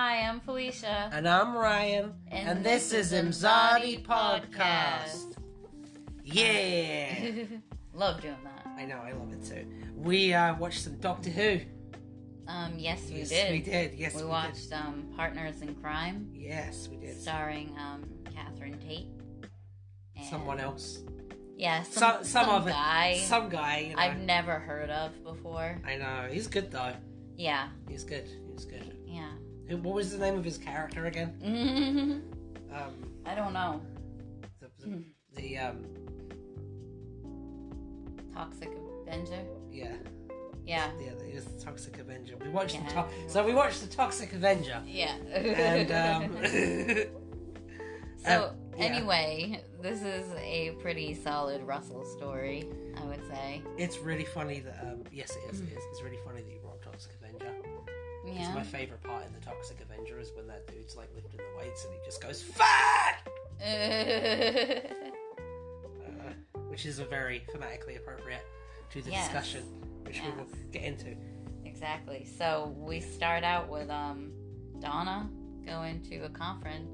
Hi, I'm Felicia. And I'm Ryan. And this is Imzadi Podcast. Yeah! Love doing that. I know, I love it too. We watched some Doctor Who. Yes, we Yes, did. we did. Yes, we watched Partners in Crime. Yes, we did. Starring Catherine Tate. And someone else. Yeah, some guy. Some guy, you know. I've never heard of before. I know. He's good though. Yeah. He's good. He's good. Yeah. What was the name of his character again? I don't know. The Toxic Avenger? Yeah. Yeah. Yeah, he was the Toxic Avenger. We watched we watched the Toxic Avenger. Yeah. And anyway, this is a pretty solid Russell story, I would say. It's really funny that yes, it is. It's really funny that you brought Toxic Avenger. Yeah. It's my favourite part in the Toxic Avenger is when that dude's like lifting the weights and he just goes FAT! Which is a very thematically appropriate to the discussion, which we will get into. Exactly. So we start out with Donna going to a conference.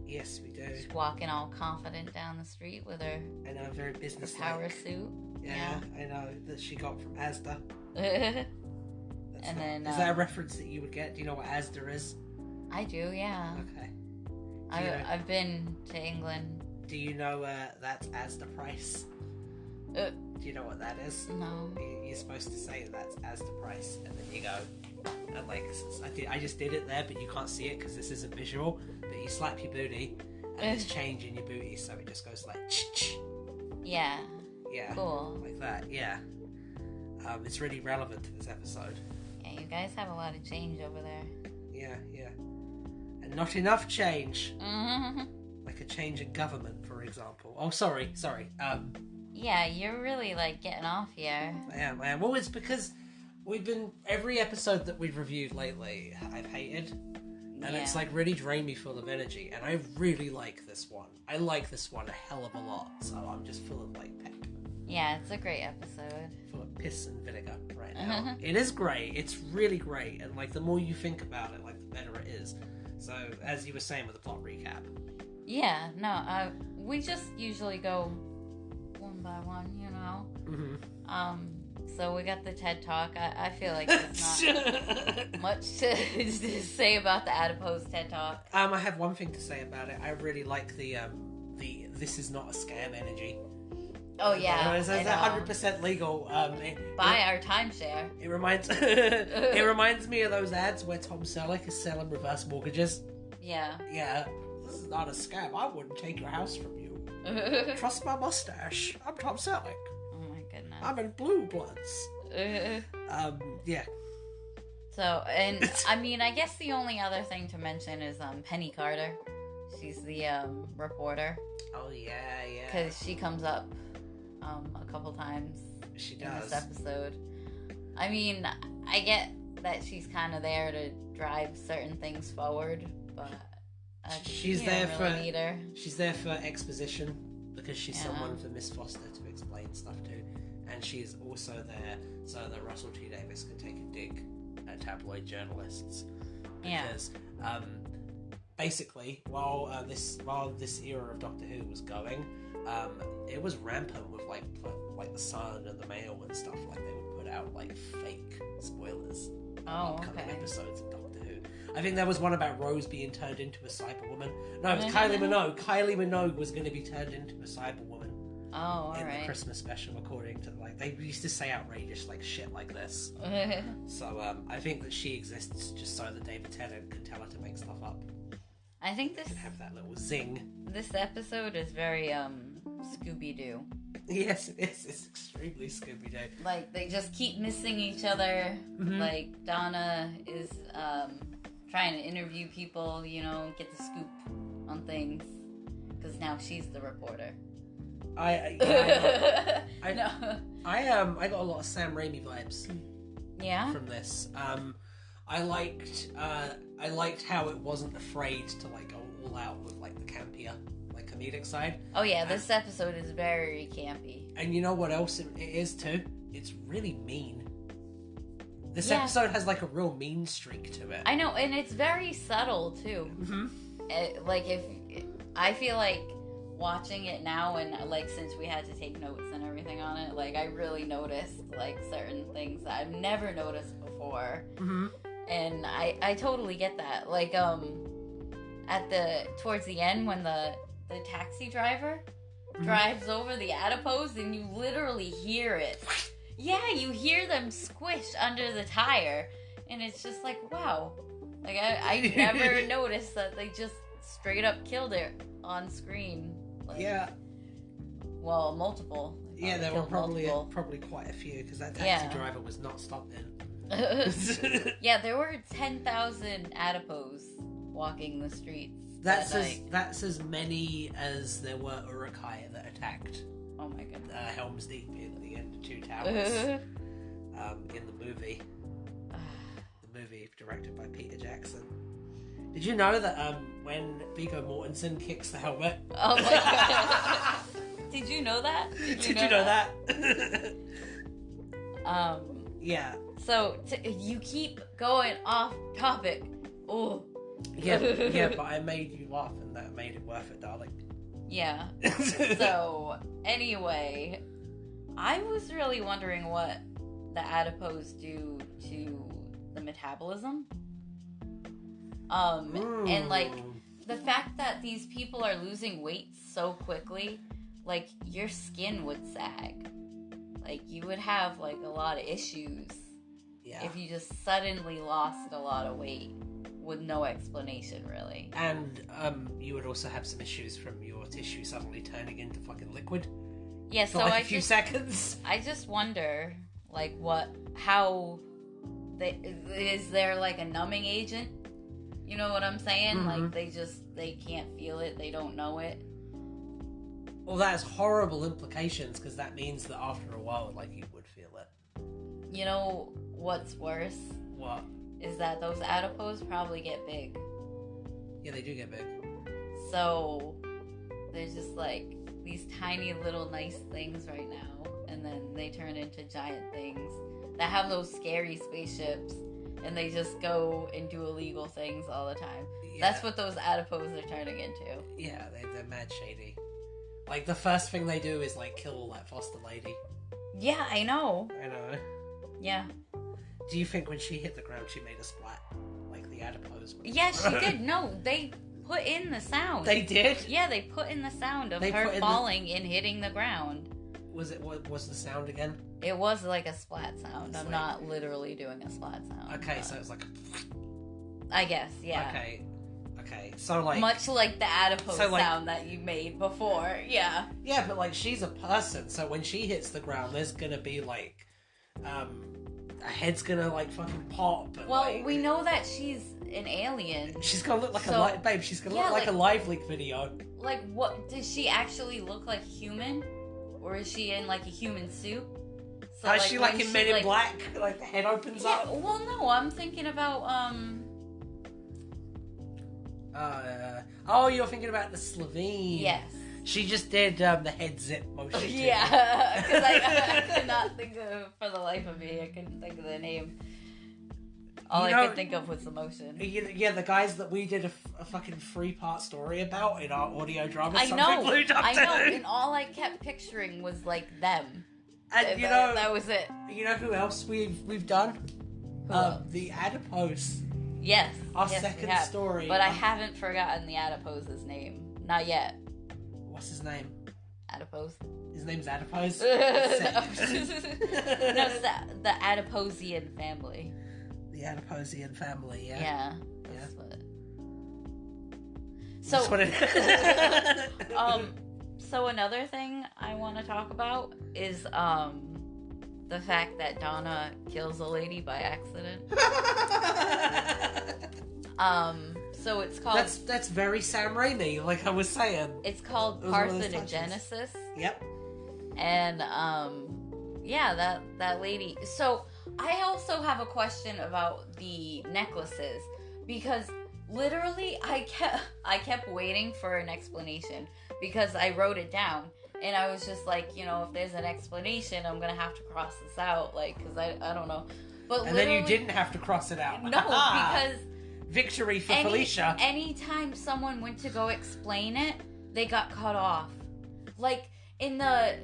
Yes, we do. She's walking all confident down the street with her. I know, very business power suit. Yeah, I know that she got from Asda. Is that a reference that you would get? Do you know what Asda is? I do, yeah. Okay. I've been to England. Do you know that's Asda price? Do you know what that is? No. You're supposed to say that's Asda price, and then you go, and like I just did it there, but you can't see it because this isn't visual. But you slap your booty, and there's change in your booty, so it just goes like ch. Yeah. Yeah. Cool. Like that. Yeah. It's really relevant to this episode. Yeah, you guys have a lot of change over there. Yeah, yeah. And not enough change. Mm-hmm. Like a change in government, for example. Oh, sorry. Yeah, you're really, getting off here. I am. Well, it's because every episode that we've reviewed lately, I've hated. And it's, really drained me full of energy. And I really like this one. I like this one a hell of a lot. So I'm just full of, pep. Yeah, it's a great episode. Full of piss and vinegar right now. It is great. It's really great. And, the more you think about it, the better it is. So, as you were saying with the plot recap. Yeah, no, we just usually go one by one, you know? Mm-hmm. So we got the TED Talk. I feel like there's not much to say about the adipose TED Talk. I have one thing to say about it. I really like the this is not a scam energy. Oh yeah, it's 100% legal. Buy our timeshare. It reminds me of those ads where Tom Selleck is selling reverse mortgages. Yeah. Yeah, this is not a scam. I wouldn't take your house from you. Trust my mustache. I'm Tom Selleck. Oh my goodness. I'm in Blue Bloods. Yeah. So, and I guess the only other thing to mention is Penny Carter. She's the reporter. Oh yeah. Because she comes up a couple times. She does. In this episode. I get that she's kind of there to drive certain things forward, but she's there for exposition because she's someone for Miss Foster to explain stuff to, and she's also there so that Russell T Davies can take a dig at tabloid journalists. Because basically, while this era of Doctor Who was going, it was rampant with like the Sun and the Mail and stuff. Like they would put out fake spoilers of upcoming episodes of Doctor Who. I think there was one about Rose being turned into a Cyberwoman. No, it was Kylie Minogue. Kylie Minogue was going to be turned into a Cyberwoman. Oh, in the Christmas special, according to they used to say outrageous shit like this. So I think that she exists just so that David Tennant can tell her to make stuff up. I think this can have that little zing. This episode is very Scooby-Doo. Yes, it is. It's extremely Scooby-Doo. They just keep missing each other. Mm-hmm. Donna is trying to interview people, get the scoop on things, because now she's the reporter. I got a lot of Sam Raimi vibes. Yeah. From this, I liked how it wasn't afraid to go all out with the campier, comedic side. Oh yeah, this episode is very campy. And you know what else it is too? It's really mean. This episode has like a real mean streak to it. I know, and it's very subtle too. I feel like watching it now, and like since we had to take notes and everything on it, like I really noticed like certain things that I've never noticed before. And I totally get that. Like towards the end when the taxi driver drives over the adipose and you literally hear it. Yeah, you hear them squish under the tire, and it's just like, wow. Like I never noticed that they just straight up killed it on screen. Like, yeah. Well, multiple. Yeah, there were probably quite a few, because that taxi driver was not stopping. Yeah, there were 10,000 adipose walking the streets. That's as many as there were Urukai that attacked. Oh my goodness. Helm's Deep in the end of Two Towers. In the movie. The movie directed by Peter Jackson. Did you know that when Viggo Mortensen kicks the helmet? Oh my god. Did you know that? Did you know that? Yeah. So you keep going off topic. Oh. Yeah, but I made you laugh, and that made it worth it, darling. Yeah. So anyway, I was really wondering what the adipose do to the metabolism. And like the fact that these people are losing weight so quickly, like your skin would sag. Like you would have like a lot of issues if you just suddenly lost a lot of weight with no explanation, really. And you would also have some issues from your tissue suddenly turning into fucking liquid. Yeah, for like a few seconds. I just wonder, like, is there like a numbing agent? You know what I'm saying? Like they can't feel it, they don't know it. Well, that has horrible implications, because that means that after a while, like, you would feel it. You know what's worse? What? Is that those adipose probably get big. Yeah, they do get big. So there's just like these tiny little nice things right now, and then they turn into giant things that have those scary spaceships, and they just go and do illegal things all the time. Yeah. That's what those adipose are turning into. Yeah, they're mad shady. Like, the first thing they do is, like, kill that foster lady. Yeah, I know. Yeah. Do you think when she hit the ground she made a splat? Like the adipose? Yeah, she did. No, they put in the sound. They did? Yeah, they put in the sound of her falling and hitting the ground. What was the sound again? It was like a splat sound. I'm not literally doing a splat sound. Okay, so it was like I guess, yeah. Okay. So like much like the adipose sound that you made before. Yeah. Yeah, but like she's a person, so when she hits the ground there's gonna be like a head's gonna like fucking pop. And, well, we know that she's an alien. She's gonna look like she's gonna look like a live leak video. Like, what does she actually look like? Human, or is she in like a human suit? So, is she like in Men in Black? Like the head opens up. Well, no, I'm thinking about you're thinking about the Slovene. Yes. She just did the head zip motion. Yeah, because I could not think of, for the life of me, I couldn't think of the name. All I could think of was the motion. Yeah, the guys that we did a fucking 3-part story about in our audio drama. I know, and all I kept picturing was like them. And that was it. You know who else we've done? The adipose. Yes. Our second story. But I haven't forgotten the adipose's name. Not yet. What's his name? Adipose. His name's Adipose? No, it's the Adiposian family. The Adiposian family, yeah. Yeah. That's what... So, that's what it... so another thing I want to talk about is the fact that Donna kills a lady by accident. So it's called... That's very Sam Raimi, like I was saying. It's called parthenogenesis. Yep. And, yeah, that lady... So, I also have a question about the necklaces, because literally I kept waiting for an explanation, because I wrote it down, and I was just like, if there's an explanation, I'm gonna have to cross this out, like, because I don't know. But and then you didn't have to cross it out. No, because victory for Felicia. Anytime someone went to go explain it, they got cut off. Like in the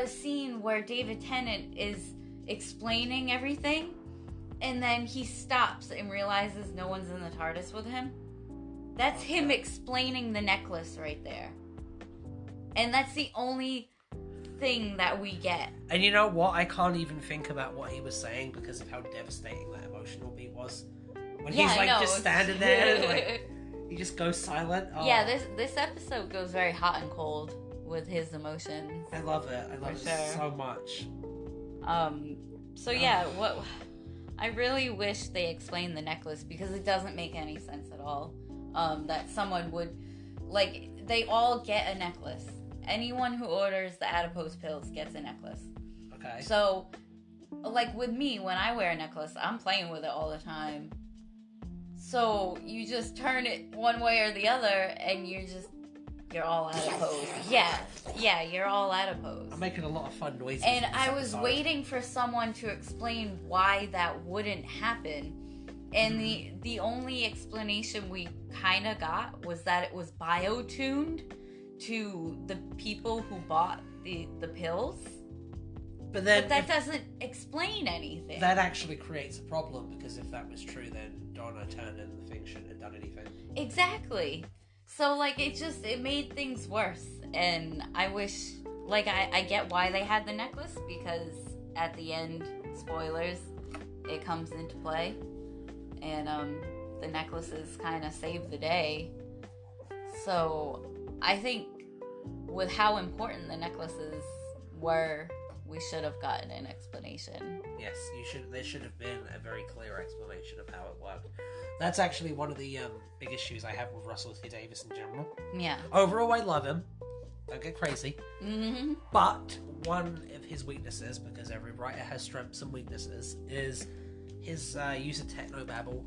scene where David Tennant is explaining everything, and then he stops and realizes no one's in the TARDIS with him. That's him explaining the necklace right there. And that's the only thing that we get. And you know what? I can't even think about what he was saying because of how devastating that emotional beat was. When he's like just standing there and like he just goes silent. Oh. Yeah, this episode goes very hot and cold with his emotions. I love it. I love it so much. So yeah, what I really wish they explained the necklace because it doesn't make any sense at all. That someone would they all get a necklace. Anyone who orders the adipose pills gets a necklace. Okay. So, like with me, when I wear a necklace, I'm playing with it all the time. So you just turn it one way or the other, and you're all adipose. Yeah, you're all adipose. I'm making a lot of fun noises. And I was waiting for someone to explain why that wouldn't happen. And the only explanation we kind of got was that it was bio-tuned to the people who bought the pills. But that doesn't explain anything. That actually creates a problem, because if that was true, then Donna Turner and the thing shouldn't have done anything. Exactly. So, it made things worse. And I wish, I get why they had the necklace, because at the end, spoilers, it comes into play. And the necklaces kind of save the day. So, I think with how important the necklaces were, we should have gotten an explanation. Yes, there should have been a very clear explanation of how it worked. That's actually one of the big issues I have with Russell T Davies in general. Yeah. Overall, I love him. Don't get crazy. Mm-hmm. But one of his weaknesses, because every writer has strengths and weaknesses, is his use of technobabble.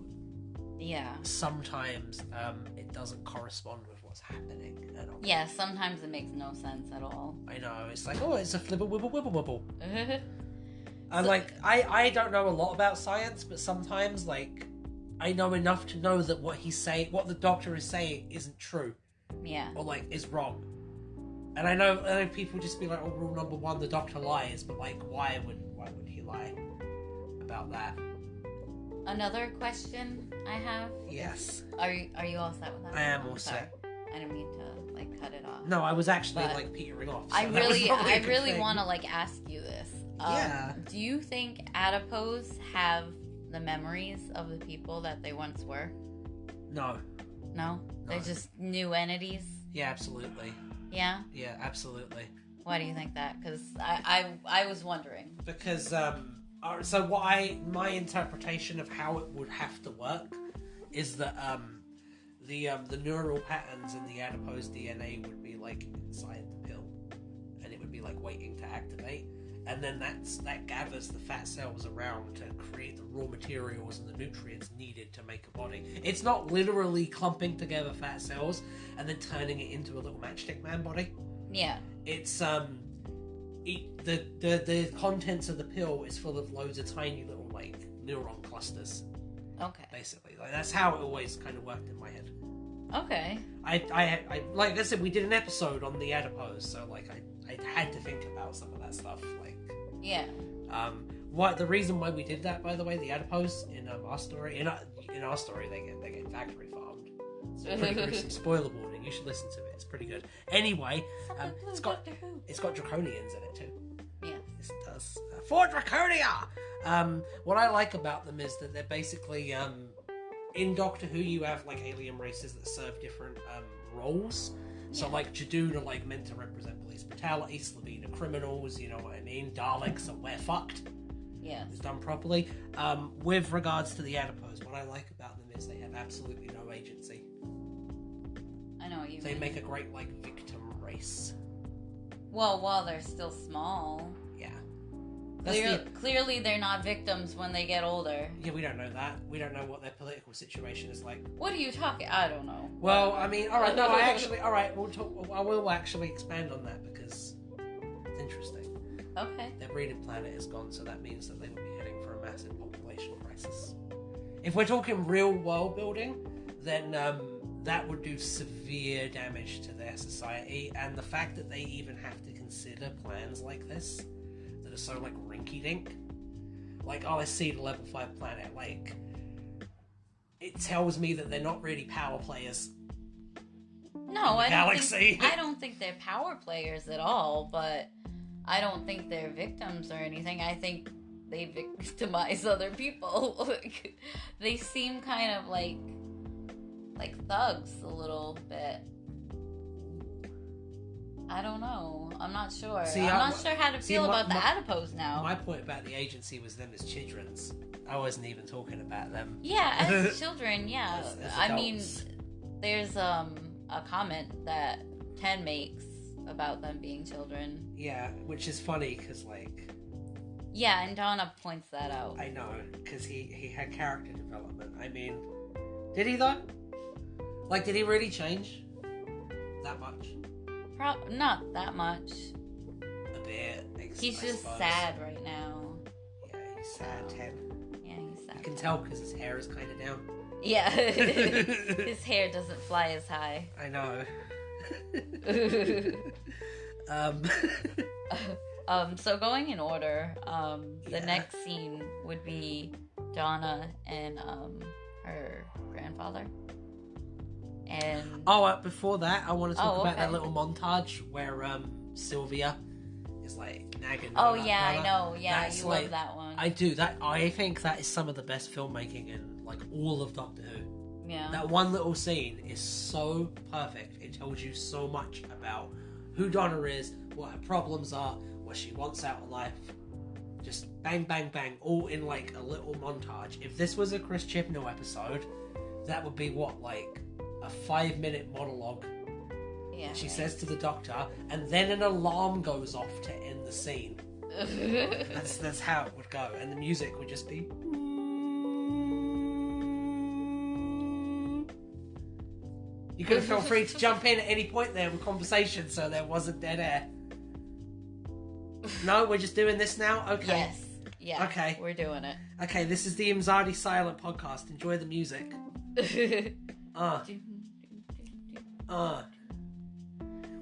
Yeah. Sometimes it doesn't correspond with what's happening at all. Yeah, sometimes it makes no sense at all. I know, it's like, it's a flibble wibble wibble wibble. And I don't know a lot about science, but sometimes I know enough to know that what the doctor is saying isn't true. Yeah. Or is wrong. And I know people just be like, oh, rule number 1, the doctor lies, but why would he lie about that? Another question I have. Yes. Are you all set with that? I am all set. I didn't mean to cut it off. No, I was actually petering off. So I really want to ask you this. Yeah. Do you think adipose have the memories of the people that they once were? No. No? They're just new entities? Yeah, absolutely. Yeah? Yeah, absolutely. Why do you think that? Because I was wondering. Because so my interpretation of how it would have to work is that the neural patterns in the adipose DNA would be inside the pill, and it would be waiting to activate, and then that gathers the fat cells around to create the raw materials and the nutrients needed to make a body. It's not literally clumping together fat cells and then turning it into a little Matchstick Man body. Yeah. It's the contents of the pill is full of loads of tiny little neuron clusters. Okay. Basically, that's how it always kind of worked in my head. Okay. I like I said, we did an episode on the adipose, so I had to think about some of that stuff. Yeah. What the reason why we did that, by the way, the adipose in our story in our story they get factory farmed. So pretty gruesome. Spoiler warning. You should listen to it. It's pretty good. Anyway, it's got draconians in it too. Yes. Yes, it does. For Draconia! What I like about them is that they're basically, in Doctor Who you have, alien races that serve different, roles. So, Jadoon are, meant to represent police brutality, Slovene are criminals, you know what I mean? Daleks are we're fucked. Yes. It's done properly. With regards to the adipose, what I like about them is they have absolutely no agency. I know what you mean. They make a great, victim race. Well, while they're still small. Yeah. Clearly they're not victims when they get older. Yeah, we don't know that. We don't know what their political situation is like. What are you talking? I don't know. Well, I mean, alright, no, we'll talk, I will actually expand on that because it's interesting. Okay. Their breeding planet is gone, so that means that they will be heading for a massive population If we're talking real world building, then that would do severe damage to their society. And the fact that they even have to consider plans like this that are so like rinky-dink, like, oh, let's see the level 5 planet, like, it tells me that they're not really power players. No, I don't think they're power players at all, but I don't think they're victims or anything. I think they victimize other people. They seem kind of like thugs a little bit. I don't know. I'm not sure. I'm not sure how to feel about the adipose now. My point about the agency was them as childrens. I wasn't even talking about them. Yeah, as children, yeah. As I mean, there's a comment that 10 makes about them being children. Yeah, which is funny because, like... Yeah, and Donna points that out. I know, because he had character development. I mean, did he though? Like, did he really change that much? Not that much. A bit. He's just sad right now. Yeah, he's sad, 10. Yeah, he's sad. You can tell because his hair is kind of down. Yeah, his hair doesn't fly as high. I know. So going in order, the next scene would be Donna and her grandfather. And before that, I want to talk about that little montage where Sylvia is like nagging. Donna. I know. Yeah, you love that one. I do. I think that is some of the best filmmaking in like all of Doctor Who. Yeah. That one little scene is so perfect. It tells you so much about who Donna is, what her problems are, what she wants out of life. Just bang, bang, bang, all in like a little montage. If this was a Chris Chibnall episode, that would be like a 5-minute monologue. Yeah. She says to the Doctor, and then an alarm goes off to end the scene. That's how it would go, and the music would just be. You could have felt free to jump in at any point there with conversation, so there wasn't dead air. No, we're just doing this now? Okay. Yes. Yeah. Okay. We're doing it. Okay, this is the Imzadi Silent Podcast. Enjoy the music.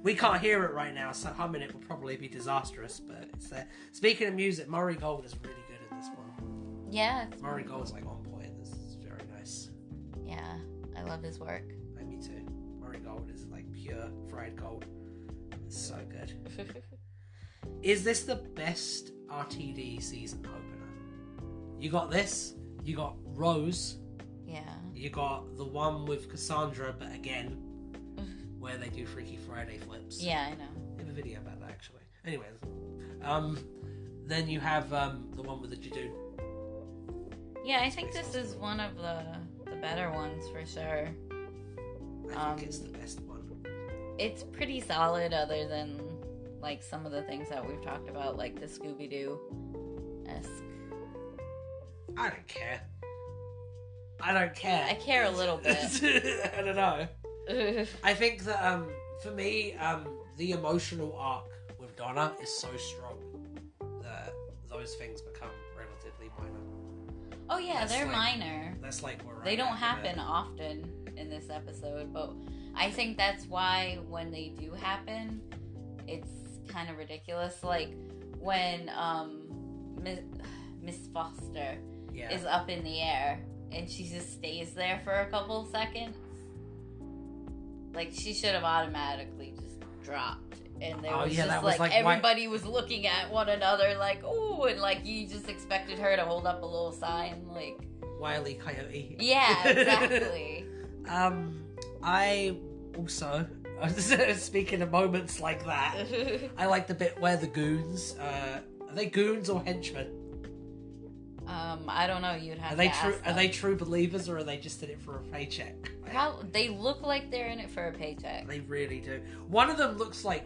We can't hear it right now, so humming it will probably be disastrous, but it's there. Speaking of music, Murray Gold is really good in this one. Yeah. Murray Gold's like on point. This is very nice. Yeah, I love his work. Me too. Murray Gold is like pure fried gold. It's so good. Is this the best RTD season opener? You got this. You got Rose. Yeah. You got the one with Cassandra, but again, where they do Freaky Friday flips. Yeah, I know. I have a video about that actually. Anyways, then you have the one with the Jadoo. Yeah, I think this is one of the better ones for sure. I think it's the best one. It's pretty solid, other than like some of the things that we've talked about, like the Scooby-Doo-esque. I don't care. I care a little bit. I don't know. I think that for me, the emotional arc with Donna is so strong that those things become relatively minor. Oh yeah, they're minor. That's like where they don't happen often in this episode, but I think that's why when they do happen, it's kind of ridiculous. Like when Miss Foster is up in the air and she just stays there for a couple seconds. Like she should have automatically just dropped, and there was just like everybody was looking at one another like, ooh, and like you just expected her to hold up a little sign like Wile E. Coyote. Yeah, exactly. I also, speaking of moments like that, I like the bit where the goons, are they goons or henchmen? I don't know. You'd have to ask them. Are they true believers, or are they just in it for a paycheck? They look like they're in it for a paycheck. They really do. One of them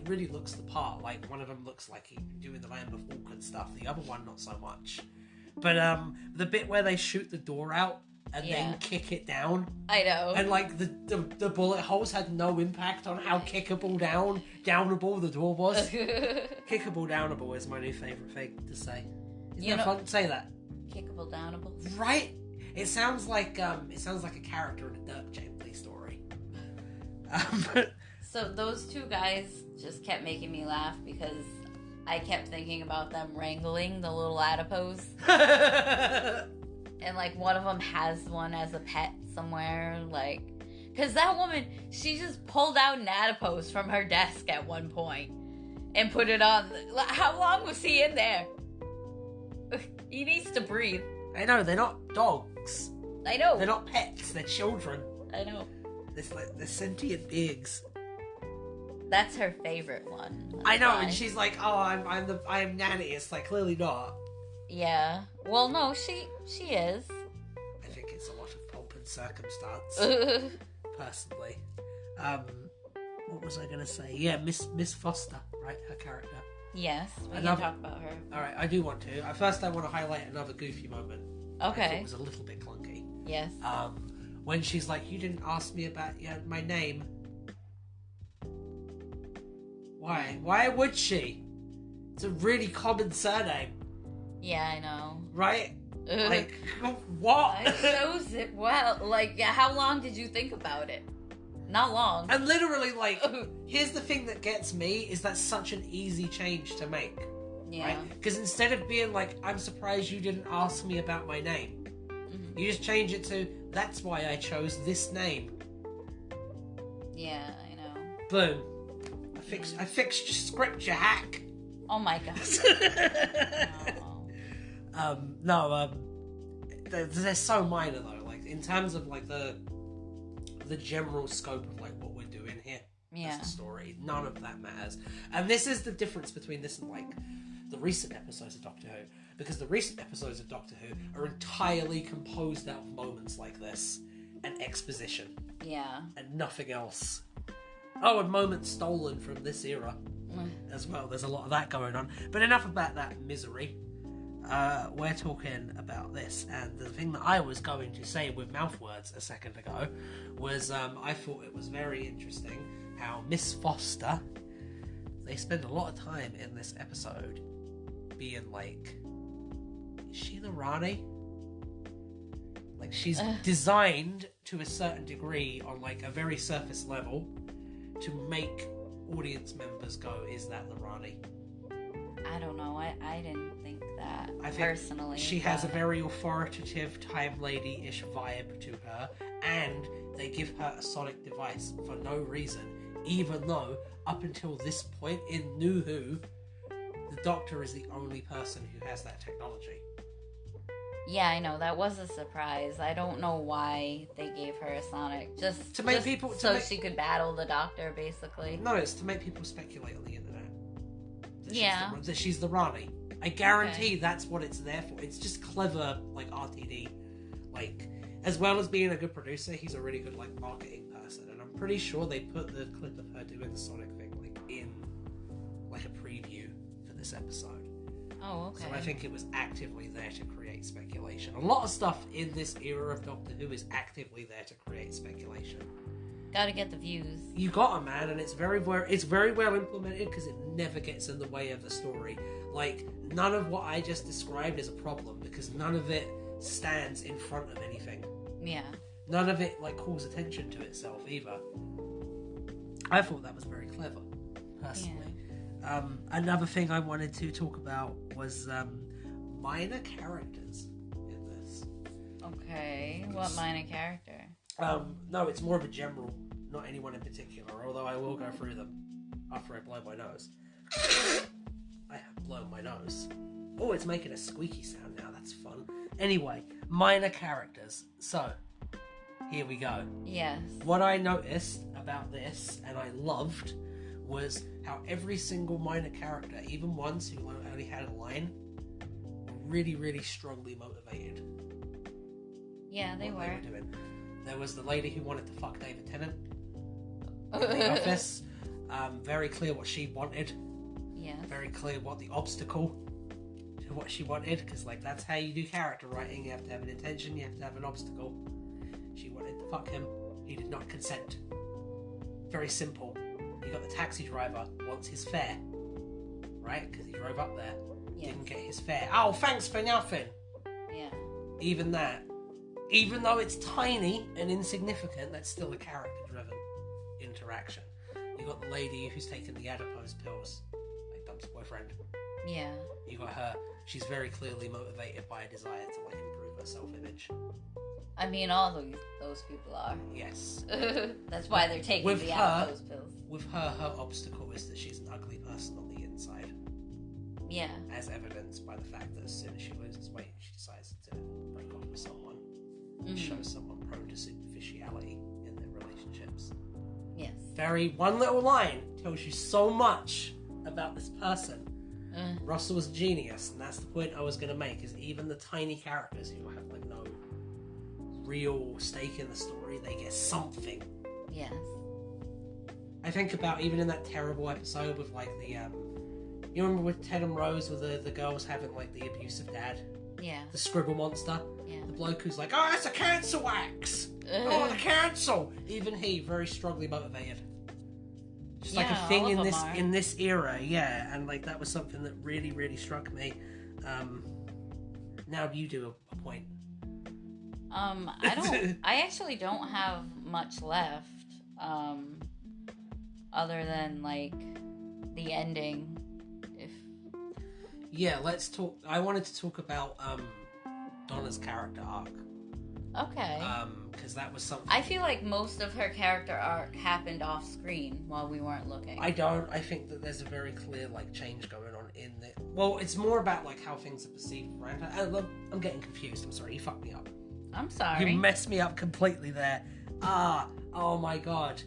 really looks the part. Like one of them looks like he's doing the Lamb of Walk and stuff. The other one, not so much. But the bit where they shoot the door out and then kick it down. I know. And like the bullet holes had no impact on how downable the door was. Kickable, downable is my new favourite thing to say. Isn't that fun to say that? Kickable, downable. Right? It sounds like a character in a Dirk Gently story. So those two guys just kept making me laugh because I kept thinking about them wrangling the little adipose. And, like, one of them has one as a pet somewhere, like... Because that woman, she just pulled out an adipose from her desk at one point and put it on. How long was he in there? He needs to breathe. I know, they're not dogs. I know. They're not pets, they're children. I know. They're sentient beings. That's her favorite one. That's I know, why. and she's like, "Oh, I am Nanny." It's like clearly not. Yeah. Well, no, she is. I think it's a lot of pomp and circumstance. Personally, what was I gonna say? Yeah, Miss Foster, right? Her character. Yes, we can talk about her. All right, I do want to. First, I want to highlight another goofy moment. Okay. I thought it was a little bit clunky. Yes. When she's like, "You didn't ask me about my name." Why? Why would she? It's a really common surname. Yeah, I know. Right? Like, what? It shows it well. Like, how long did you think about it? Not long. And literally, like, here's the thing that gets me, is that's such an easy change to make. Yeah. Right? Because instead of being like, "I'm surprised you didn't ask me about my name," you just change it to, "That's why I chose this name." Yeah, I know. Boom. I fixed your script, you hack. Oh my god. They're so minor though. Like in terms of like the general scope of like what we're doing here. Yeah. As a story, none of that matters. And this is the difference between this and like the recent episodes of Doctor Who, because the recent episodes of Doctor Who are entirely composed out of moments like this and exposition. Yeah. And nothing else. Oh, and moments stolen from this era as well. There's a lot of that going on. But enough about that misery. We're talking about this. And the thing that I was going to say with mouth words a second ago was I thought it was very interesting how Miss Foster, they spend a lot of time in this episode being like, is she the Rani? Like, she's designed to a certain degree on like a very surface level to make audience members go, "Is that the Rani?" I don't know. I didn't think that I think personally. she has a very authoritative time lady-ish vibe to her, and they give her a sonic device for no reason, even though up until this point in New Who, the Doctor is the only person who has that technology. Yeah, I know. That was a surprise. I don't know why they gave her a sonic. Just To make people... she could battle the Doctor, basically. No, it's to make people speculate on the internet. That she's the Rani. I guarantee that's what it's there for. It's just clever, like, RTD. Like, as well as being a good producer, he's a really good, like, marketing person. And I'm pretty sure they put the clip of her doing the sonic thing, like, in, like, a preview for this episode. Oh, okay. So I think it was actively there to create speculation. A lot of stuff in this era of Doctor Who is actively there to create speculation. Gotta get the views. You got it, man, and it's very well implemented because it never gets in the way of the story. Like, none of what I just described is a problem because none of it stands in front of anything. Yeah. None of it, like, calls attention to itself either. I thought that was very clever, personally. Yeah. Another thing I wanted to talk about was minor characters in this. Okay, what minor character? No, it's more of a general, not anyone in particular, although I will go through them after I blow my nose. I have blown my nose. Oh, it's making a squeaky sound now, that's fun. Anyway, minor characters. So, here we go. Yes. What I noticed about this, and I loved, was how every single minor character, even ones who only had a line, were really, really strongly motivated. Yeah, they were. Doing. There was the lady who wanted to fuck David Tennant in the office. Very clear what she wanted. Yeah. Very clear what the obstacle to what she wanted, because like that's how you do character writing. You have to have an intention. You have to have an obstacle. She wanted to fuck him. He did not consent. Very simple. You got the taxi driver wants his fare, right? Because he drove up there, didn't get his fare. Oh, thanks for nothing. Yeah. Even that, even though it's tiny and insignificant, that's still a character-driven interaction. You got the lady who's taking the adipose pills, like Dump's boyfriend. Yeah. You got her. She's very clearly motivated by a desire to like improve her self-image. I mean, all those people are. Yes. That's why they're taking the adipose pills. With her obstacle is that she's an ugly person on the inside. Yeah. As evidenced by the fact that as soon as she loses weight, she decides to break off with someone. Mm-hmm. Shows someone prone to superficiality in their relationships. Yes. One little line tells you so much about this person. Russell's a genius, and that's the point I was going to make, is even the tiny characters who have like no real stake in the story, they get something. Yes. I think about even in that terrible episode with like the you remember with Ted and Rose with the girls having like the abusive dad? Yeah. The scribble monster? Yeah. The bloke who's like, oh, it's a cancer wax! Oh, the cancel! Even he, very strongly motivated. Just like a thing in this era, yeah, and like that was something that really, really struck me. Now you do a point. I actually don't have much left, other than like the ending. Yeah, let's talk. I wanted to talk about Donna's character arc. Okay. Because that was something. I feel like most of her character arc happened off screen while we weren't looking. I don't. I think that there's a very clear like change going on in the. Well, it's more about like how things are perceived around her. I'm getting confused. I'm sorry. You fucked me up. I'm sorry. You messed me up completely there. Oh my god.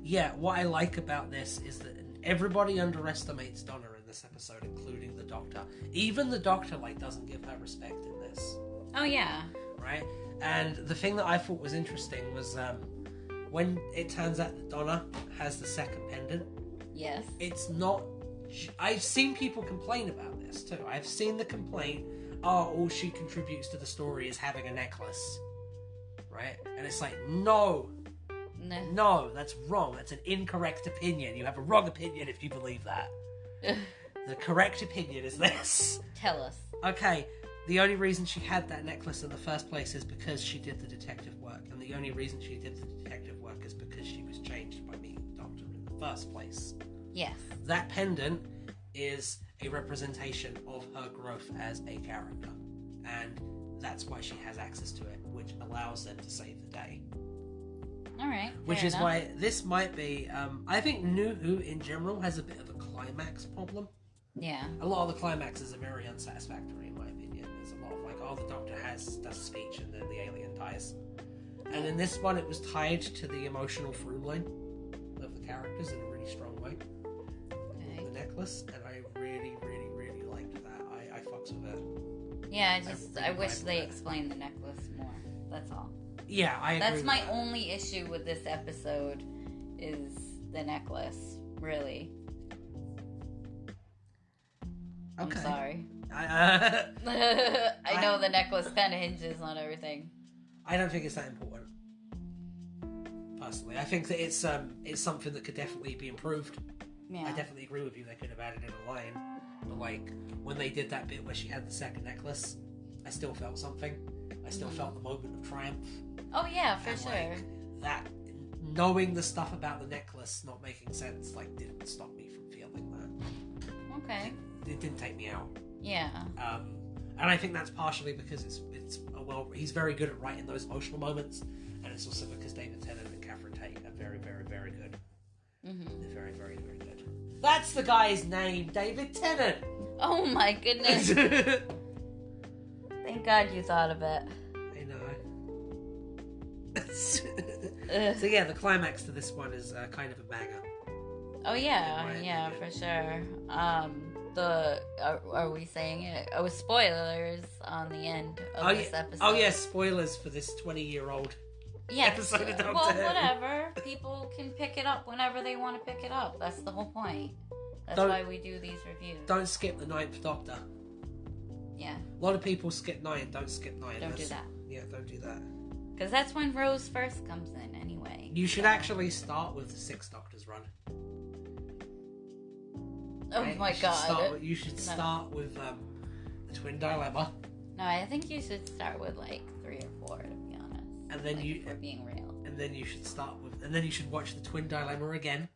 Yeah. What I like about this is that everybody underestimates Donna in this episode, including the Doctor. Even the Doctor like doesn't give her respect in this. Oh yeah. Right? And the thing that I thought was interesting was when it turns out that Donna has the second pendant. Yes. It's not. I've seen people complain about this too. I've seen the complaint. All she contributes to the story is having a necklace, right? And it's like, no, that's wrong. That's an incorrect opinion. You have a wrong opinion if you believe that. The correct opinion is this. Tell us. Okay, the only reason she had that necklace in the first place is because she did the detective work. And the only reason she did the detective work is because she was changed by meeting the Doctor in the first place. Yes. That pendant is a representation of her growth as a character. And that's why she has access to it, which allows them to save the day. Alright. Which is why this might be... I think New Who in general has a bit of a climax problem. Yeah. A lot of the climaxes are very unsatisfactory, in my opinion. There's a lot of like, the Doctor does a speech and then the alien dies. And in this one, it was tied to the emotional through line of the characters in a really strong way. Okay. The necklace, and I really, really, really liked that. I fucks with it. Yeah, I wish they explained the necklace more. That's all. Yeah, I agree. That's my only issue with this episode, is the necklace, really. Okay. I'm sorry. I know the necklace kind of hinges on everything. I don't think it's that important. Personally, I think that it's something that could definitely be improved. Yeah. I definitely agree with you. They could have added in a line, but like when they did that bit where she had the second necklace, I still felt something. I still felt the moment of triumph. Oh yeah, for sure. Like, that knowing the stuff about the necklace not making sense like didn't stop me from feeling that. Okay. It didn't take me out. Yeah. And I think that's partially because he's very good at writing those emotional moments, and it's also because David Tennant and Catherine Tate are very, very, very good. Mm-hmm. They're very, very, very good. That's the guy's name, David Tennant. Oh my goodness. Thank God you thought of it. I know. So yeah, the climax to this one is kind of a banger. Oh yeah, for sure. Are we saying it? Oh, spoilers on the end of this episode. Oh yeah, spoilers for this 20-year-old episode of Doctor Who. Whatever. People can pick it up whenever they want to pick it up. That's the whole point. That's why we do these reviews. Don't skip the 9th Doctor. Yeah. A lot of people skip 9. Don't skip 9. Don't do that. Yeah, don't do that. Because that's when Rose first comes in, anyway. You should actually start with the 6th Doctor's run. Oh my god. You should start with the Twin Dilemma. No, I think you should start with like 3 or 4, to be honest. And then like, if we're being real. And then you should and then you should watch the Twin Dilemma again.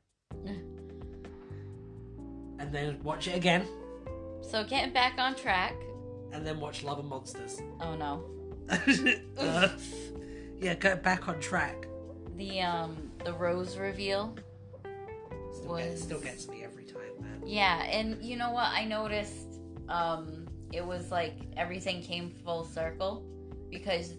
And then watch it again. So getting back on track. And then watch Love and Monsters. Oh no. Yeah, get back on track. The rose reveal still gets me every time, man. Yeah, and you know what? I noticed it was like everything came full circle because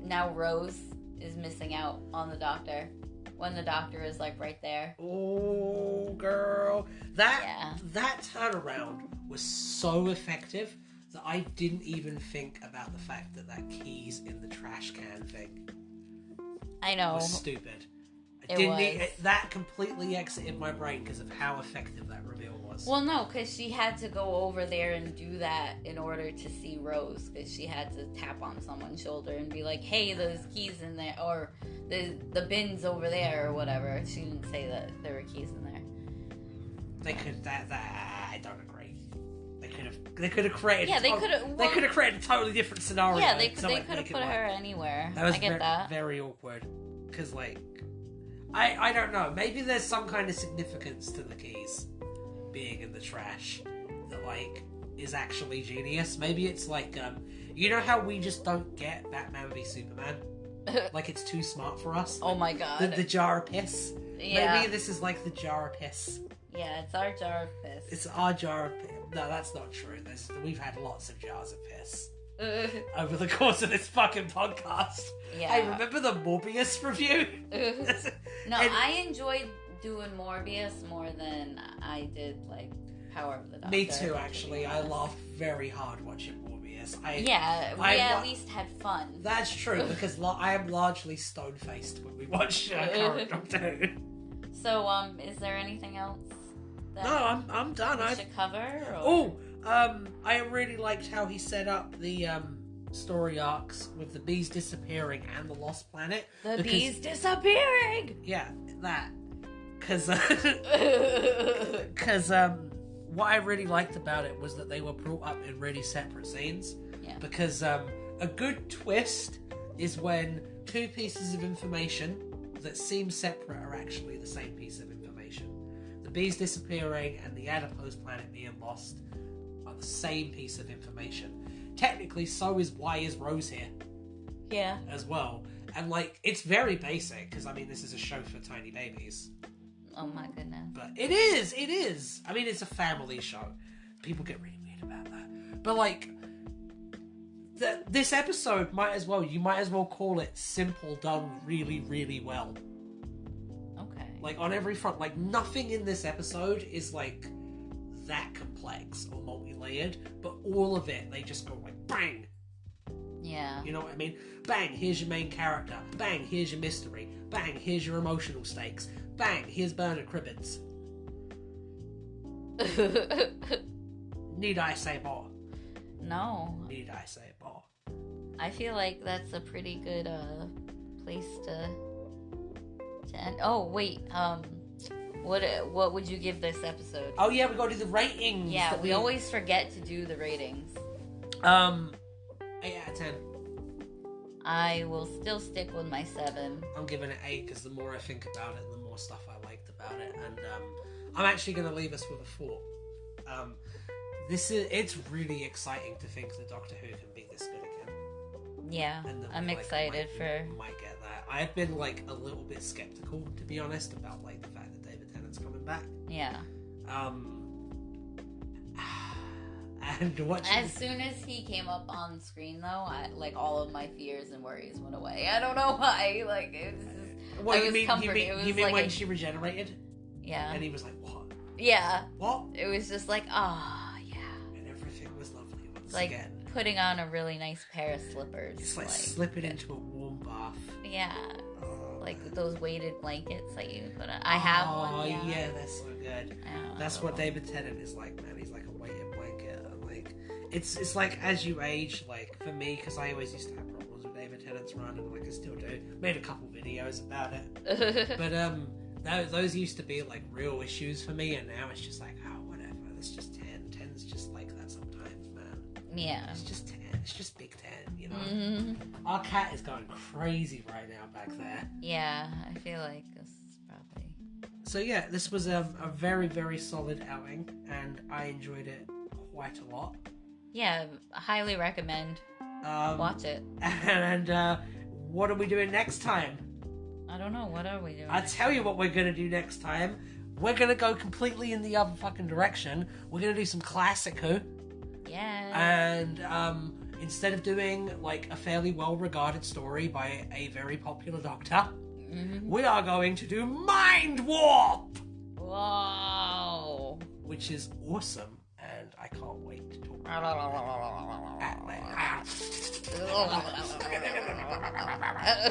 now Rose is missing out on the doctor when the doctor is like right there. Oh, girl. That turnaround was so effective that I didn't even think about the fact that keys in the trash can thing. I know. Was stupid. That completely exited my brain because of how effective that reveal was. Well, no, because she had to go over there and do that in order to see Rose, because she had to tap on someone's shoulder and be like, hey, there's keys in there, or the bin's over there, or whatever. She didn't say that there were keys in there. They could, I don't agree. They could have created. Yeah, they could have created a totally different scenario. Yeah, they could have put her anywhere. That was I get that. Very awkward, because like, I don't know. Maybe there's some kind of significance to the keys being in the trash that like is actually genius. Maybe it's like you know how we just don't get Batman v Superman? Like it's too smart for us. Oh my god. The jar of piss. Yeah. Maybe this is like the jar of piss. Yeah, it's our jar of piss. It's our jar of piss. No, that's not true. We've had lots of jars of piss over the course of this fucking podcast. Yeah. Hey, remember the Morbius review? No, I enjoyed doing Morbius more than I did like Power of the Doctor. Me too, actually. I laughed very hard watching Morbius. We at least had fun. That's true, because I am largely stone-faced when we watch current Doctor Who. So, is there anything else? No, I'm done. We should cover? Oh, I really liked how he set up the story arcs with the bees disappearing and the lost planet. Bees disappearing. Yeah, that. Because what I really liked about it was that they were brought up in really separate scenes. Yeah. Because a good twist is when two pieces of information that seem separate are actually the same piece of information. The bees disappearing and the adipose planet being lost are the same piece of information. Technically, so is why is Rose here? Yeah. As well. And, like, it's very basic, because, I mean, this is a show for tiny babies. Oh, my goodness. But it is. I mean, it's a family show. People get really weird about that. But, like, this episode you might as well call it simple done really, really well. Okay. Like, on every front. Like, nothing in this episode is, like, that complex or multi-layered, but all of it, they just go like, bang! Yeah. You know what I mean? Bang, here's your main character. Bang, here's your mystery. Bang, here's your emotional stakes. Bang, here's Bernard Cribbins. Need I say more? No. Need I say more? I feel like that's a pretty good place to end. Oh, wait, what would you give this episode? Oh yeah, we gotta do the ratings. Yeah, we always forget to do the ratings. 8 out of 10. I will still stick with my 7. I'm giving it 8 because the more I think about it, the more stuff I liked about it, and I'm actually gonna leave us with a 4. It's really exciting to think that Doctor Who can be this good again. Yeah, and I'm excited for. Might get that. I've been like a little bit skeptical, to be honest, about like the fact that David Tennant's coming back. Yeah. And watching. As soon as he came up on screen, though, all of my fears and worries went away. I don't know why. Like it was just. What you mean? You mean like when she regenerated? Yeah. And he was like, "What? Yeah. What?" It was just like, yeah. And everything was lovely once like, again. Putting on a really nice pair of slippers. It's like slipping into a warm bath. Yeah. Like those weighted blankets that you put on. I have one. Oh, yeah, that's so good. That's what David Tennant is like, man. He's like a weighted blanket. And like, it's like as you age, like for me, because I always used to have problems with David Tennant's run, and like I still do. Made a couple videos about it. But those used to be like real issues for me, and now it's just like, oh, whatever. It's just 10. 10's just like that sometimes, man. Yeah. It's just 10. It's just Big Ten, you know. Our cat is going crazy right now back there. Yeah, I feel like this is probably... So yeah, this was a very, very solid outing, and I enjoyed it quite a lot. Yeah, highly recommend. Watch it. And what are we doing next time? I don't know. What are we doing? I'll tell you what we're going to do next time. We're going to go completely in the other fucking direction. We're going to do some classic Who. Yeah. And instead of doing like a fairly well-regarded story by a very popular doctor, we are going to do Mind Warp! Whoa. Which is awesome, and I can't wait to talk about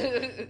it.